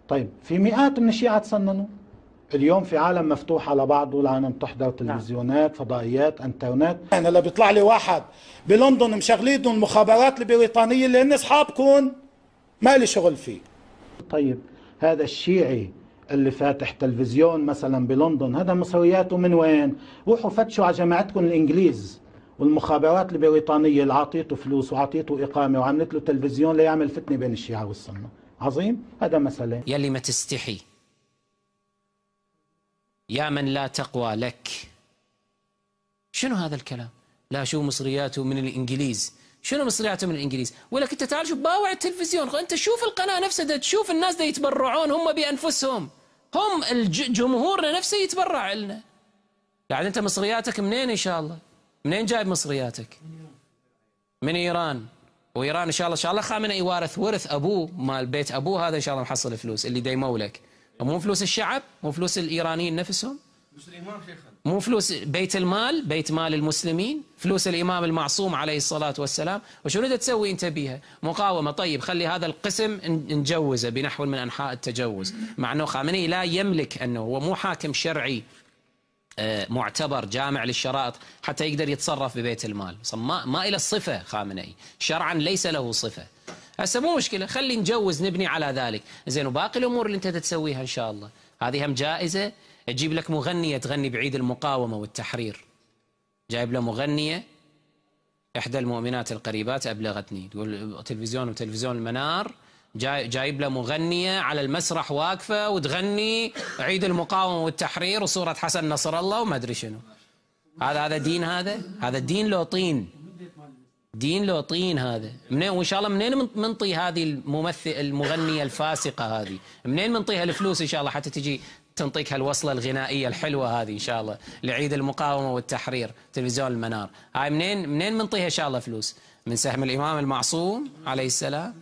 طيب في مئات من الشيعة تسننوا. اليوم في عالم مفتوح على بعضه، العالم تحضر تلفزيونات، فضائيات، انترنت. يعني لو بيطلع لي واحد بلندن مشغلين المخابرات البريطانية اللي هن اصحابكم، ما لي شغل فيه. طيب هذا الشيعي اللي فاتح تلفزيون مثلا بلندن، هذا مصرياته من وين؟ روحوا فتشوا على جماعتكم الانجليز والمخابرات البريطانية اللي عطيته فلوس وعطيته إقامة وعملت له تلفزيون ليعمل فتنة بين الشيعة والسنة. عظيم. هذا مثلا. يلي ما تستحي، يا من لا تقوى لك. شنو هذا الكلام؟ لا شو مصرياته من الإنجليز. شنو مصرياته من الإنجليز؟ ولك أنت تعال شوف باوع التلفزيون، أنت شوف القناة نفسها، دا تشوف الناس دا يتبرعون هم بأنفسهم، هم جمهورنا نفسه يتبرع لنا. يعني أنت مصرياتك منين إن شاء الله؟ منين جايب مصرياتك؟ من إيران. وإيران إن شاء الله خامنئي وارث ورث أبوه مال بيت أبوه، هذا إن شاء الله محصل فلوس اللي دا يمولك، مو فلوس الشعب، مو فلوس الإيرانيين نفسهم، مو فلوس بيت المال، بيت مال المسلمين، فلوس الإمام المعصوم عليه الصلاة والسلام. وشنو تسوي أنت بيها؟ مقاومة. طيب خلي هذا القسم نجوزه بنحو من أنحاء التجوز، مع أنه خامنئي لا يملك، أنه هو مو حاكم شرعي معتبر جامع للشرائط حتى يقدر يتصرف ببيت المال، ما إلى الصفة خامنئي شرعا، ليس له صفة. هسه مو مشكلة، خلي نجوز نبني على ذلك. زين وباقي الأمور اللي أنت تسويها إن شاء الله هذه هم جائزة. تجيب لك مغنية تغني بعيد المقاومة والتحرير، جايب له مغنية إحدى المؤمنات القريبات أبلغتني، تقول تلفزيون المنار جايب له مغنية على المسرح واقفة وتغني عيد المقاومة والتحرير وصورة حسن نصر الله وما أدري شنو. هذا دين؟ هذا دين لو طين، دين لو طين هذا. منين وإن شاء الله منين منطي هذه المغنية الفاسقة هذه؟ منين منطيها الفلوس إن شاء الله حتى تجي تنطيك هالوصلة الغنائية الحلوة هذه إن شاء الله لعيد المقاومة والتحرير تلفزيون المنار؟ هاي منين منطيها إن شاء الله فلوس؟ من سهم الإمام المعصوم عليه السلام؟